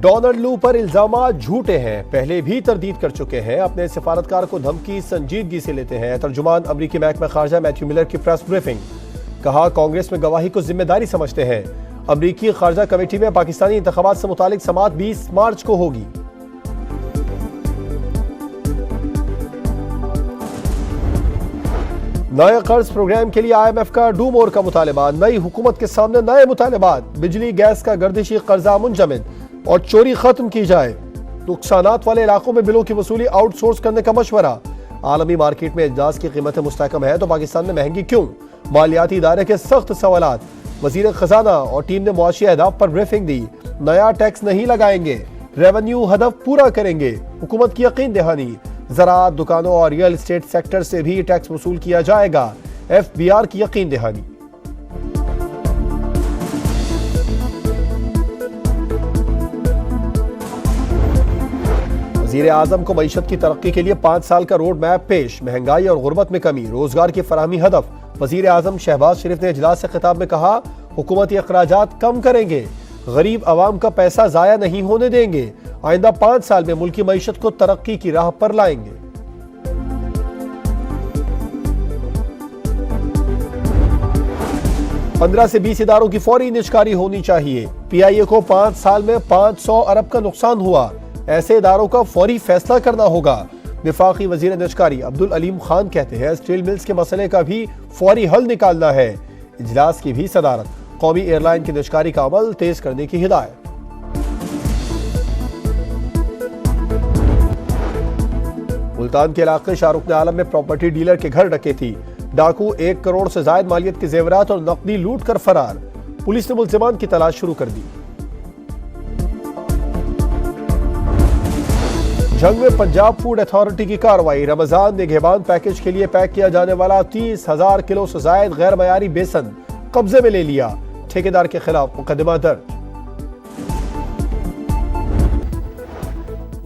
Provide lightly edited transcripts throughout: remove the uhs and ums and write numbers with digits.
Donald लू पर इल्जामात झूठे हैं, पहले भी तरदीद कर चुके हैं, अपने सिफारतकार को धमकी संजीदगी से लेते हैं। तर्जुमान अमरीकी महकमा खारजा मैथ्यू मिलर की प्रेस ब्रीफिंग। कहा, कांग्रेस में गवाही को जिम्मेदारी समझते हैं। अमरीकी खारजा कमेटी में पाकिस्तानी इंतखाबात से मुतालिक समाअत 20 मार्च को होगी। नए कर्ज प्रोग्राम के लिए IMF का डू मोर का मुतालबा। नई हुकूमत के सामने नए मुतालबात। बिजली गैस का गर्दिशी कर्जा मुंजमद और चोरी खत्म की जाए। नुकसानात वाले इलाकों में बिलों की वसूली आउटसोर्स करने का मशवरा। आलमी मार्केट में अजनास की कीमतें मुस्तहकम है तो पाकिस्तान में महंगी क्यों? मालियाती इदारे के सख्त सवालात। वजीर खजाना और टीम ने मुआशी अहदाफ पर ब्रीफिंग दी। नया टैक्स नहीं लगाएंगे, रेवेन्यू हदफ पूरा करेंगे। हुकूमत की यकीन दहानी। ज़राअत, दुकानों और रियल एस्टेट सेक्टर से भी टैक्स वसूल किया जाएगा। FBR की यकीन दहानी। वज़ीर आज़म को मईशत की तरक्की के लिए 5 साल का रोड मैप पेश। महंगाई और गुर्बत में कमी, रोजगार की फराहमी हदफ। वज़ीर आज़म शहबाज शरीफ ने इजलास से खिताब में कहा, हुकूमती अखराजात कम करेंगे, गरीब आवाम का पैसा जाया नहीं होने देंगे। आइंदा 5 साल में मुल्की मईशत को तरक्की की राह पर लाएंगे। पंद्रह से 20 इदारों की फौरी निष्कारी होनी चाहिए। PIA को 5 साल में 500 अरब का नुकसान हुआ, ऐसे इदारों का फौरी फैसला करना होगा। वफाकी वजीर निष्कारी अब्दुल अलीम खान कहते हैं, स्टील मिल्स के मसले का भी फौरी हल निकालना है। इजलास की भी सदारत। कौमी एयरलाइन की निष्कारी का अमल तेज करने की हिदायत। मुल्तान के इलाके शाहरुख आलम में प्रॉपर्टी डीलर के घर डकैती। डाकू 1 करोड़ से ज्यादा मालियत के जेवरात और नकदी लूट कर फरार। पुलिस ने मुल्जिमान की तलाश शुरू कर दी। जंग में पंजाब फूड अथॉरिटी की कार्रवाई। रमजान निगहबान पैकेज के लिए पैक किया जाने वाला 30,000 किलो से ज्यादा गैर मयारी बेसन कब्जे में ले लिया। ठेकेदार के खिलाफ मुकदमा दर्ज।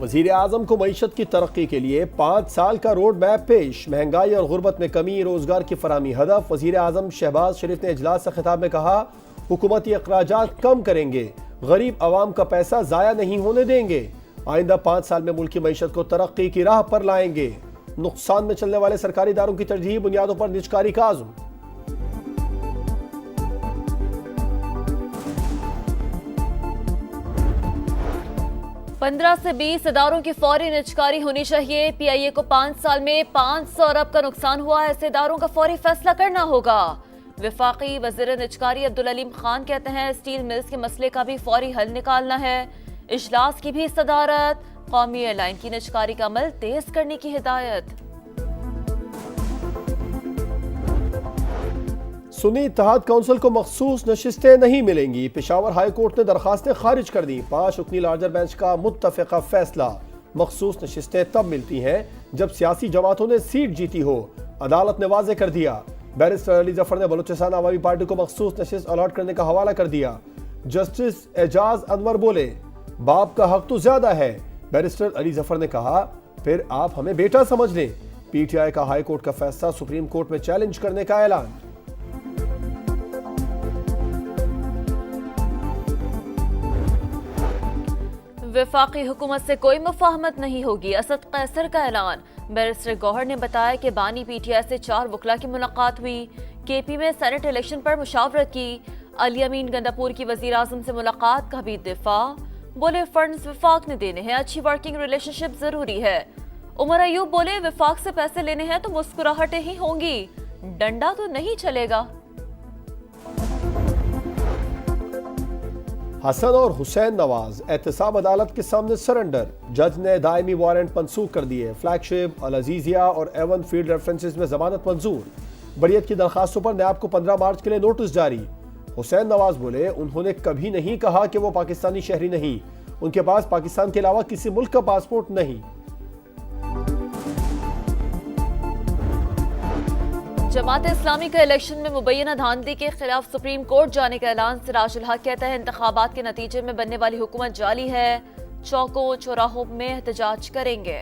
वजीर आजम को मईशत की तरक्की के लिए 5 साल का रोड मैप पेश। महंगाई और गुर्बत में कमी, रोजगार की फराहमी हदफ। वजीर आजम शहबाज शरीफ ने इजलास से खिताब में कहा, हुकूमती अखराजात कम करेंगे, गरीब आवाम का पैसा जाया नहीं होने देंगे। आइंदा 5 साल में मुल्क की मईशत को तरक्की की राह पर लाएंगे। नुकसान में चलने वाले सरकारी इदारों की तरजीही बुनियादों पर निजकारी का आज़म। पंद्रह से 20 इदारों की फौरी निजकारी होनी चाहिए। PIA को 5 साल में 500 अरब का नुकसान हुआ है, ऐसे इदारों का फौरी फैसला करना होगा। वफाकी वज़ीर निजकारी अब्दुल अलीम खान कहते हैं, स्टील मिल्स के मसले का भी फौरी हल निकालना है। इजलास की भी सदारत। कौमी एयरलाइन की निजकारी का अमल तेज करने की हिदायत। सुन्नी इत्तेहाद काउंसिल को मखसूस नशिस्तें नहीं मिलेंगी। पेशावर हाई कोर्ट ने दरखास्तें खारिज कर दी। 5 रुकनी लार्जर बेंच का मुत्तफ़िक़ा फैसला। मखसूस नशिस्तें तब मिलती हैं जब सियासी जमातों ने सीट जीती हो। अदालत ने वाज़ेह कर दिया। बैरिस्टर अली जफर ने बलूचिस्तान अवामी पार्टी को मखसूस नशिस्त अलॉट करने का हवाला कर दिया। जस्टिस एजाज अनवर बोले, बाप का हक तो ज्यादा है। बैरिस्टर अली जफर ने कहा, फिर आप हमें बेटा समझ लें। PTI का हाई कोर्ट का फैसला सुप्रीम कोर्ट में चैलेंज करने का ऐलान। वफाकी हुकूमत से कोई मुफाहमत नहीं होगी, असद कैसर का ऐलान। बैरिस्टर गौहर ने बताया कि बानी PTI से 4 वकला की मुलाकात हुई। KP में सेनेट इलेक्शन पर मुशावरत की। अली अमीन गंडापुर की वजीर आजम से मुलाकात का भी दिफा। बोले, फंड्स वफाक ने देने हैं, अच्छी वर्किंग रिलेशनशिप जरूरी है। उमर अयूब बोले, वफाक से पैसे लेने हैं तो मुस्कुराहटें ही होंगी, डंडा तो नहीं चलेगा। हसन और हुसैन नवाज एहतसाब अदालत के सामने सरेंडर। जज ने दायमी वारंट मनसूख कर दिए। फ्लैगशिप, अल अजीजिया और एवन फील्ड रेफरेंसेस में जमानत मंजूर। बरियत की दरखास्तों पर नैब को 15 मार्च के लिए नोटिस जारी। हुसैन नवाज बोले, उन्होंने कभी नहीं कहा कि वो पाकिस्तानी शहरी नहीं, उनके पास पाकिस्तान के अलावा किसी मुल्क का पासपोर्ट नहीं। जमात इस्लामी का इलेक्शन में मुबैना धांधली के खिलाफ सुप्रीम कोर्ट जाने का ऐलान। सिराजुल हक कहता है, इंतखाबात के नतीजे में बनने वाली हुकूमत जाली है, चौकों चौराहों में एहतजाज करेंगे।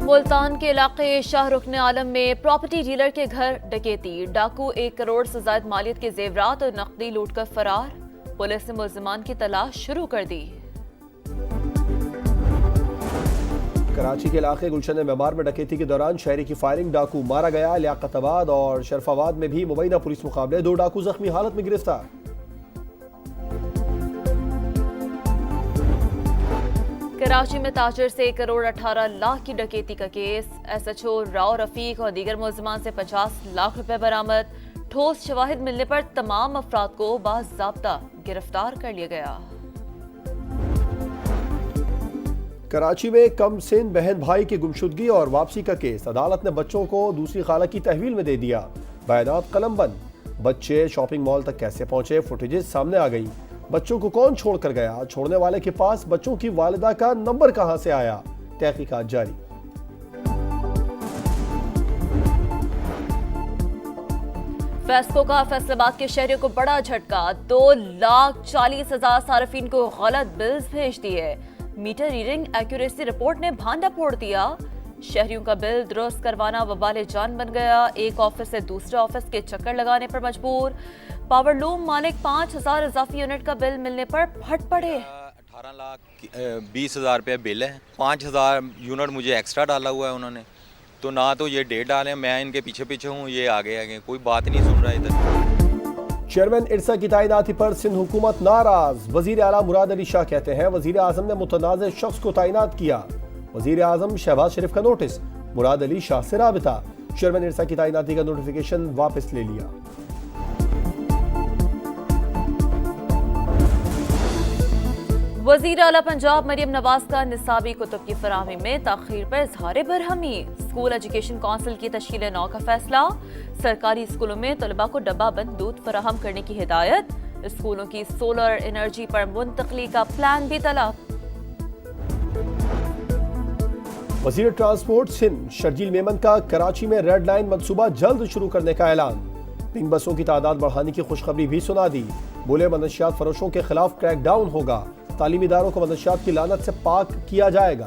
मुल्तान के इलाके शाहरुख ने आलम में प्रॉपर्टी डीलर के घर डकैती, डाकू 1 करोड़ से ज्यादा मालियत के जेवरात और नकदी लूटकर फरार। पुलिस ने मुल्जिमान की तलाश शुरू कर दी। कराची के इलाके गुलशन मेमार में डकैती के दौरान शहरी की फायरिंग, डाकू मारा गया। लियाकताबाद और शरफाबाद में भी मुबैना पुलिस मुकाबले, 2 डाकू जख्मी हालत में गिरफ्तार। कराची में ताजिर से 1 करोड़ 18 लाख की डकैती का केस, SHO राव रफीक और दीगर मुल्जिमान से 50 लाख रुपए बरामद। ठोस शवाहिद मिलने पर तमाम अफराद को बाज़ाब्ता गिरफ्तार कर लिया गया। कराची में कम सिन बहन भाई की गुमशुदगी और वापसी का केस, अदालत ने बच्चों को दूसरी खाला की तहवील में दे दिया। बयानात कलमबंद, बच्चे शॉपिंग मॉल तक कैसे पहुंचे, फुटेजेस सामने आ गई। बच्चों को कौन छोड़ कर गया, छोड़ने वाले के पास बच्चों की वालिदा का नंबर कहां से आया, तहकीकात जारी। फेस्को का फैसलाबाद के शहरियों को बड़ा झटका, 2,40,000 सार्फिन को गलत बिल्स भेज दिए। मीटर रीडिंग एक्यूरेसी रिपोर्ट ने भांडा फोड़ दिया। शहरियों का बिल दुरुस्त करवाना वबाले जान बन गया। एक ऑफिस से दूसरे ऑफिस के चक्कर लगाने पर मजबूर। पावरलूम मालिक 5,000 इजाफी यूनिट का बिल मिलने पर फट पड़े। 18,20,000 रुपये बिल है, 5,000 यूनिट मुझे एक्स्ट्रा डाला हुआ है उन्होंने, तो ना तो ये डेट डाले, मैं इनके पीछे पीछे हूँ, ये आगे आगे कोई बात नहीं सुन रहा इधर। चेयरमैन इरसा की तैनाती पर सिंध हुकूमत नाराज। वजीर आला मुराद अली शाह कहते हैं वजीर आजम ने मुतनाज़ शख्स को तैनात किया। वजीर आजम शहबाज शरीफ का नोटिस, मुराद अली शाह से राबिता। चेयरमैन इरसा की तैनाती का नोटिफिकेशन वापस ले लिया। वजीर आला पंजाब मरियम नवाज का निसाबी कुतुब की फराहमी में ताखीर पर इजहार बरहमी। स्कूल एजुकेशन काउंसिल की तश्कील नौ का फैसला। सरकारी स्कूलों में तलबा को डब्बा बंद दूध फराहम करने की हिदायत। स्कूलों की सोलर एनर्जी पर मुंतकली का प्लान भी तलब। वजीर ट्रांसपोर्ट सिंध शर्जील मेमन का कराची में रेड लाइन मंसूबा जल्द शुरू करने का ऐलान। 3 बसों की तादाद बढ़ाने की खुशखबरी भी सुना दी। बोले मनशियात फरोशों के खिलाफ क्रैकडाउन होगा। तालीमी इदारों को मनशियात की लानत से पाक किया जाएगा।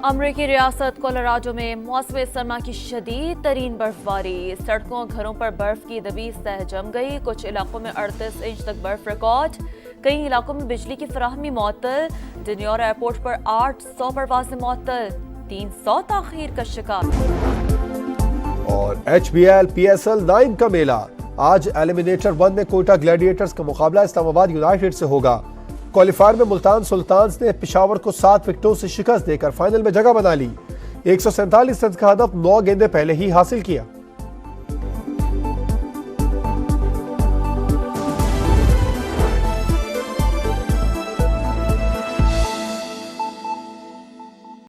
अमरीकी रियासत कोलोराडो में मौसम सरमा की शदीद तरीन बर्फबारी। सड़कों घरों पर बर्फ की दबी सतह जम गई। कुछ इलाकों में 38 इंच तक बर्फ रिकॉर्ड। कई इलाकों में बिजली की फराहमी मुअत्तल। डिन्योर एयरपोर्ट पर 800 परवाज़ें मुअत्तल, 300 ताखीर का शिकार। और HBL PSL 9 का मेला आज एलिमिनेटर 1 में कोयटा ग्लैडिएटर्स का मुकाबला इस्लामाबाद यूनाइटेड से होगा। क्वालिफायर में मुल्तान सुल्तान्स ने पेशावर को 7 विकेटों से शिकस्त देकर फाइनल में जगह बना ली। 147 रन का हदफ 9 गेंदें पहले ही हासिल किया।